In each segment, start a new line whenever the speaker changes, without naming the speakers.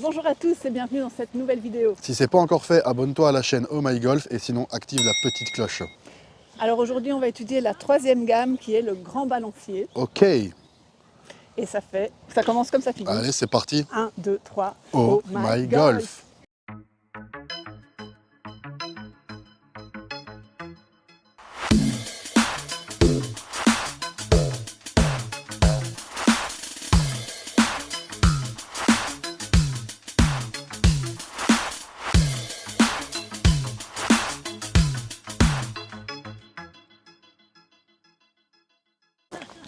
Bonjour à tous et bienvenue dans cette nouvelle vidéo.
Si c'est pas encore fait, abonne-toi à la chaîne Oh My Golf et sinon active la petite cloche.
Alors aujourd'hui on va étudier la troisième gamme qui est le grand balancier.
Ok,
Et ça commence comme ça finit.
allez c'est parti.
1, 2, 3,
Oh My Golf.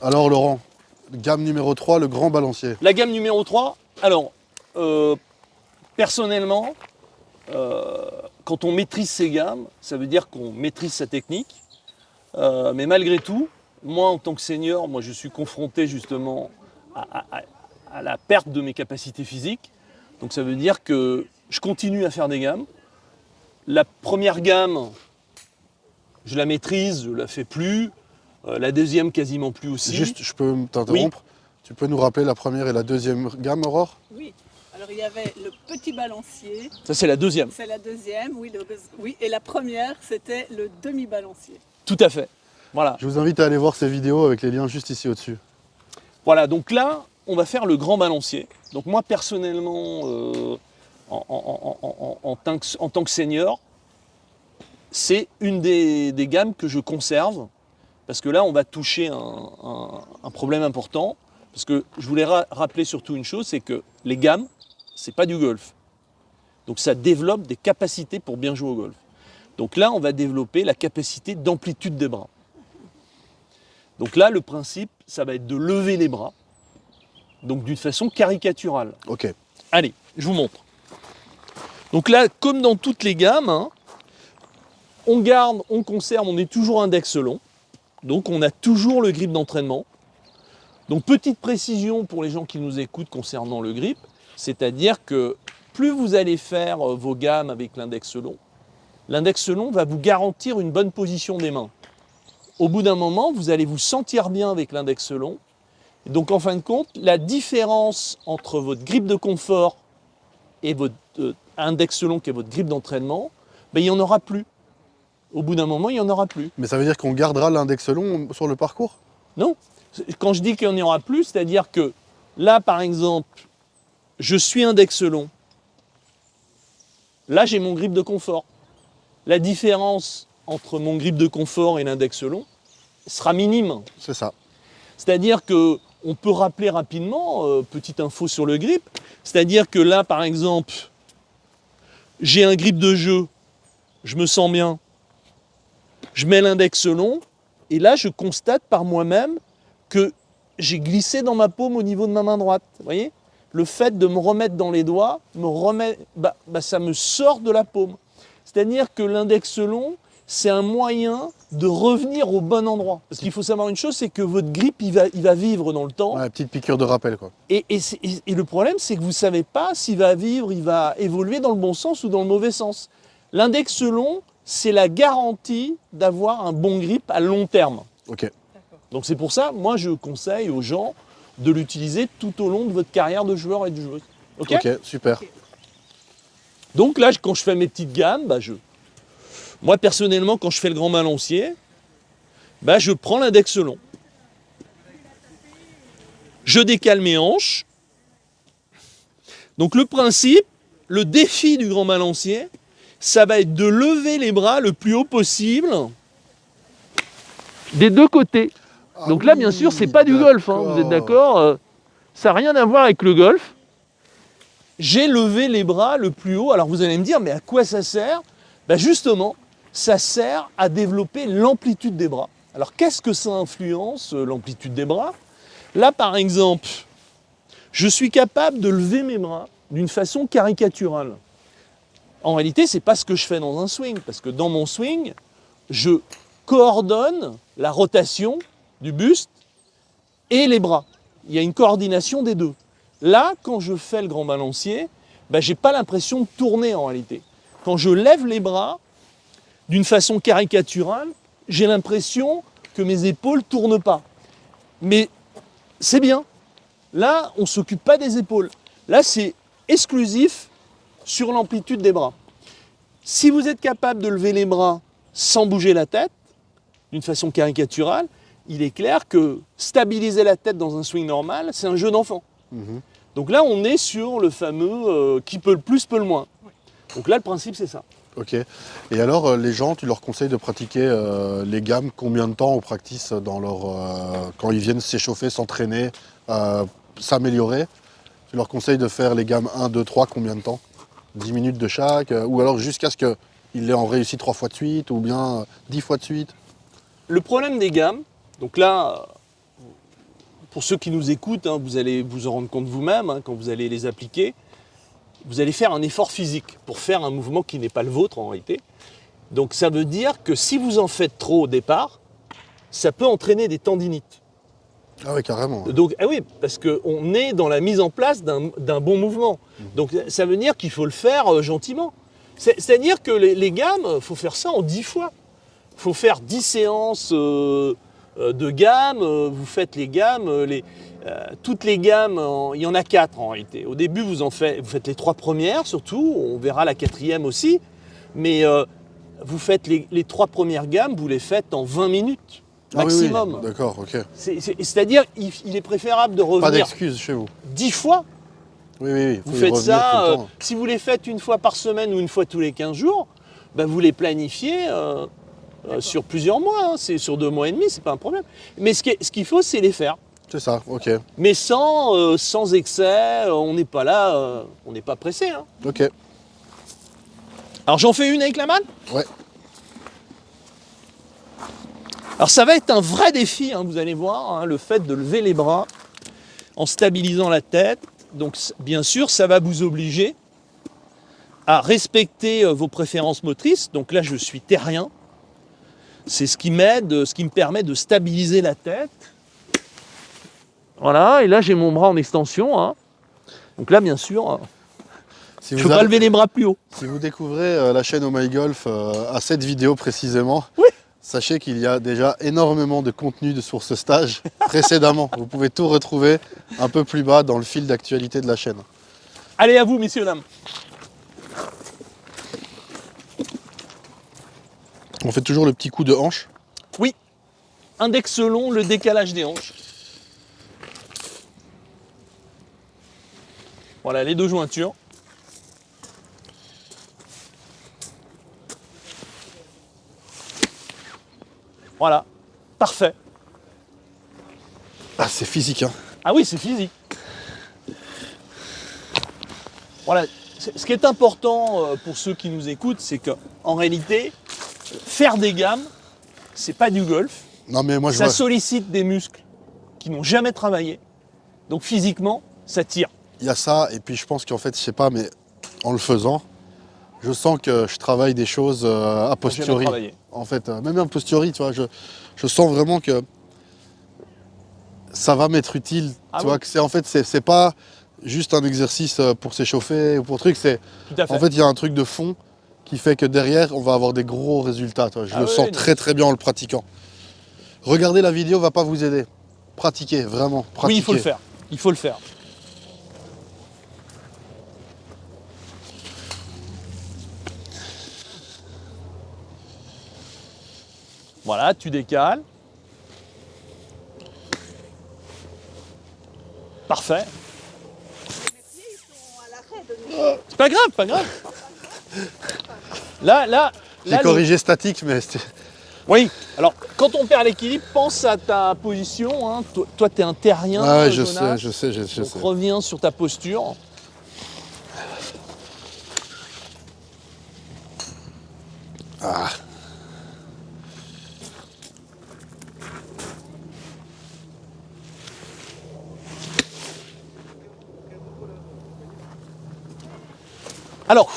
Alors Laurent, gamme numéro 3, le grand balancier.
La gamme numéro 3, alors, personnellement, quand on maîtrise ces gammes, ça veut dire qu'on maîtrise sa technique. Mais malgré tout, moi en tant que senior, je suis confronté justement à la perte de mes capacités physiques. Donc ça veut dire que je continue à faire des gammes. La première gamme, je la maîtrise, je la fais plus. La deuxième, quasiment plus aussi.
Juste, je peux t'interrompre. Tu peux nous rappeler la première et la deuxième gamme, Aurore?
Oui, alors il y avait le petit balancier.
Ça, c'est la deuxième.
C'est la deuxième, oui, et la première c'était le demi-balancier.
Tout à fait. Voilà.
Je vous invite à aller voir ces vidéos avec les liens juste ici au-dessus.
Voilà, donc là, on va faire le grand balancier. Donc moi, personnellement, en tant que senior, c'est une des gammes que je conserve. Parce que là, on va toucher un problème important. Parce que je voulais rappeler surtout une chose, c'est que les gammes, c'est pas du golf. Donc ça développe des capacités pour bien jouer au golf. Donc là, on va développer la capacité d'amplitude des bras. Donc là, le principe, ça va être de lever les bras. Donc d'une façon caricaturale.
Ok.
Allez, je vous montre. Donc là, comme dans toutes les gammes, on garde, on conserve, on est toujours index long. Donc on a toujours le grip d'entraînement. Donc petite précision pour les gens qui nous écoutent concernant le grip, c'est-à-dire que plus vous allez faire vos gammes avec l'index long va vous garantir une bonne position des mains. Au bout d'un moment, vous allez vous sentir bien avec l'index long. Donc en fin de compte, la différence entre votre grip de confort et votre index long qui est votre grip d'entraînement, il n'y en aura plus. Au bout d'un moment, il n'y en aura plus.
Mais ça veut dire qu'on gardera l'index long sur le parcours?
Non. Quand je dis qu'il n'y en aura plus, c'est-à-dire que là, par exemple, je suis index long. Là, j'ai mon grip de confort. La différence entre mon grip de confort et l'index long sera minime.
C'est ça.
C'est-à-dire qu'on peut rappeler rapidement, petite info sur le grip, c'est-à-dire que là, par exemple, j'ai un grip de jeu, je me sens bien, je mets l'index long, et là, je constate par moi-même que j'ai glissé dans ma paume au niveau de ma main droite. Vous voyez ? Le fait de me remettre dans les doigts, ça me sort de la paume. C'est-à-dire que l'index long, c'est un moyen de revenir au bon endroit. Parce qu'il faut savoir une chose, c'est que votre grip, il va vivre dans le temps.
Ouais, petite piqûre de rappel, quoi.
Et le problème, c'est que vous ne savez pas s'il va vivre, il va évoluer dans le bon sens ou dans le mauvais sens. L'index long, c'est la garantie d'avoir un bon grip à long terme.
Ok.
Donc c'est pour ça, moi je conseille aux gens de l'utiliser tout au long de votre carrière de joueur et de joueuse. Ok,
super.
Donc là, quand je fais mes petites gammes, moi personnellement, quand je fais le grand balancier, je prends l'index long. Je décale mes hanches. Donc le principe, le défi du grand balancier, ça va être de lever les bras le plus haut possible des deux côtés. Donc là, bien sûr, c'est pas du golf, vous êtes d'accord? Ça n'a rien à voir avec le golf. J'ai levé les bras le plus haut. Alors vous allez me dire, mais à quoi ça sert? Justement, ça sert à développer l'amplitude des bras. Alors qu'est-ce que ça influence, l'amplitude des bras? Là, par exemple, je suis capable de lever mes bras d'une façon caricaturale. En réalité, ce n'est pas ce que je fais dans un swing, parce que dans mon swing, je coordonne la rotation du buste et les bras. Il y a une coordination des deux. Là, quand je fais le grand balancier, je n'ai pas l'impression de tourner en réalité. Quand je lève les bras d'une façon caricaturale, j'ai l'impression que mes épaules ne tournent pas. Mais c'est bien. Là, on ne s'occupe pas des épaules. Là, c'est exclusif sur l'amplitude des bras. Si vous êtes capable de lever les bras sans bouger la tête, d'une façon caricaturale, il est clair que stabiliser la tête dans un swing normal, c'est un jeu d'enfant. Donc là, on est sur le fameux qui peut le plus, peut le moins. Donc là, le principe, c'est ça.
Ok. Et alors, les gens, tu leur conseilles de pratiquer les gammes combien de temps au practice dans quand ils viennent s'échauffer, s'entraîner, s'améliorer? Tu leur conseilles de faire les gammes 1, 2, 3, combien de temps? 10 minutes de chaque? Ou alors jusqu'à ce qu'ils l'aient en réussi 3 fois de suite, ou bien 10 fois de suite?
Le problème des gammes, donc là, pour ceux qui nous écoutent, hein, vous allez vous en rendre compte vous-même hein, quand vous allez les appliquer. Vous allez faire un effort physique pour faire un mouvement qui n'est pas le vôtre en réalité. Donc ça veut dire que si vous en faites trop au départ, ça peut entraîner des tendinites.
Ah oui, carrément.
Donc, ah oui, parce qu'on est dans la mise en place d'un bon mouvement. Donc ça veut dire qu'il faut le faire gentiment. C'est-à-dire que les gammes, il faut faire ça en 10 fois. Il faut faire 10 séances de gammes. Vous faites les gammes, toutes les gammes, il y en a 4 en réalité. Au début, vous faites les 3 premières surtout, on verra la 4e aussi. Mais vous faites les 3 premières gammes, vous les faites en 20 minutes. Maximum.
Ah oui, d'accord, ok.
C'est-à-dire, il est préférable de
Pas
revenir
d'excuses chez vous.
10 fois.
Oui, oui,
Vous faites ça, si vous les faites une fois par semaine ou une fois tous les 15 jours, ben vous les planifiez sur plusieurs mois. Hein. C'est sur 2 mois et demi, c'est pas un problème. Mais ce qu'il faut, c'est les faire.
C'est ça, ok.
Mais sans excès, on n'est pas là, on n'est pas pressé. Hein.
Ok.
Alors j'en fais une avec la malle.
Ouais.
Alors ça va être un vrai défi, hein, vous allez voir, hein, le fait de lever les bras en stabilisant la tête. Donc bien sûr, ça va vous obliger à respecter vos préférences motrices. Donc là, je suis terrien. C'est ce qui m'aide, ce qui me permet de stabiliser la tête. Voilà, et là j'ai mon bras en extension. Hein. Donc là, bien sûr,
Si
je ne
vous
peux pas lever les bras plus haut.
Si vous découvrez la chaîne Oh My Golf à cette vidéo précisément,
Oui.
Sachez qu'il y a déjà énormément de contenu sur ce stage précédemment. Vous pouvez tout retrouver un peu plus bas dans le fil d'actualité de la chaîne.
Allez, à vous, messieurs, dames.
On fait toujours le petit coup de hanche.
Oui, index long, le décalage des hanches. Voilà, les 2 jointures. Voilà, parfait.
Ah, c'est physique, hein.
Ah oui, c'est physique. Voilà, ce qui est important pour ceux qui nous écoutent, c'est qu'en réalité, faire des gammes, c'est pas du golf.
Non, mais moi, je
Ça
vois.
sollicite des muscles qui n'ont jamais travaillé. Donc physiquement, ça tire.
Il y a ça, et puis je pense qu'en fait, je sais pas, mais en le faisant, je sens que je travaille des choses a
Jamais
posteriori.
travaillé.
En fait, même a posteriori, tu vois, je sens vraiment que ça va m'être utile.
Ah
tu
oui.
vois, que c'est pas juste un exercice pour s'échauffer ou pour truc, c'est
Tout à fait.
en fait, il y a un truc de fond qui fait que derrière, on va avoir des gros résultats. Tu vois. Je
Ah
le
oui,
sens
oui,
très très bien en le pratiquant. Regardez la vidéo va pas vous aider. Pratiquez, vraiment, pratiquez.
Oui, il faut le faire. Il faut le faire. Voilà, tu décales. Parfait. C'est pas grave, pas grave. Là,
J'ai corrigé statique, mais c'était...
Oui, alors quand on perd l'équilibre, pense à ta position. Hein. Toi, tu es un terrien.
Ah ouais, je
Jonas.
sais.
Donc reviens sur ta posture.
Ah.
Alors,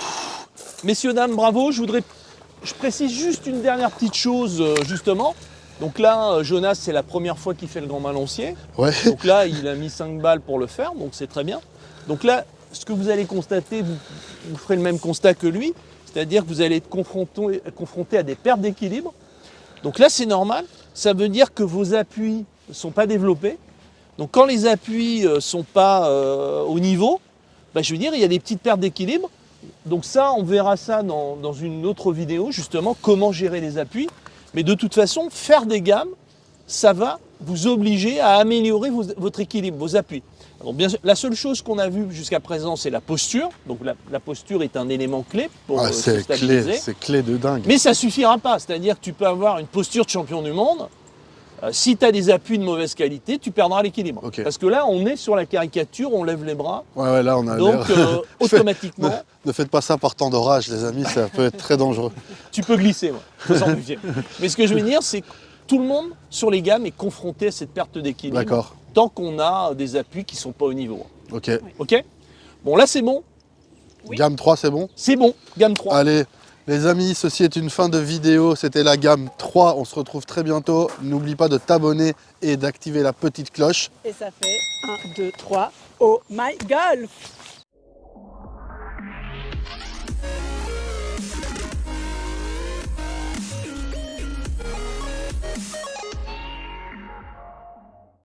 messieurs, dames, bravo. Je précise juste une dernière petite chose, justement. Donc là, Jonas, c'est la première fois qu'il fait le grand balancier.
Ouais.
Donc là, il a mis 5 balles pour le faire, donc c'est très bien. Donc là, ce que vous allez constater, vous ferez le même constat que lui, c'est-à-dire que vous allez être confronté à des pertes d'équilibre. Donc là, c'est normal. Ça veut dire que vos appuis ne sont pas développés. Donc quand les appuis ne sont pas au niveau, bah, je veux dire, il y a des petites pertes d'équilibre. Donc ça, on verra ça dans une autre vidéo, justement, comment gérer les appuis. Mais de toute façon, faire des gammes, ça va vous obliger à améliorer votre équilibre, vos appuis. Alors bien sûr, la seule chose qu'on a vue jusqu'à présent, c'est la posture. Donc la posture est un élément clé pour se
c'est
stabiliser.
clé, c'est clé de dingue.
Mais ça ne suffira pas. C'est-à-dire que tu peux avoir une posture de champion du monde. Si tu as des appuis de mauvaise qualité, tu perdras l'équilibre.
Ok.
Parce que là, on est sur la caricature, on lève les bras.
Ouais, là, on a
Donc,
l'air-
automatiquement,
Ne faites pas ça par temps d'orage, les amis, ça peut être très dangereux.
tu peux glisser. Ouais, sans doute. Mais ce que je veux dire, c'est que tout le monde, sur les gammes, est confronté à cette perte d'équilibre.
D'accord.
Tant qu'on a des appuis qui ne sont pas au niveau.
Ok.
OK? Bon, là, c'est bon.
Oui.
Gamme 3, c'est bon?
C'est bon. Gamme 3.
Allez, les amis, ceci est une fin de vidéo. C'était la gamme 3. On se retrouve très bientôt. N'oublie pas de t'abonner et d'activer la petite cloche.
Et ça fait 1, 2, 3. Oh my golf!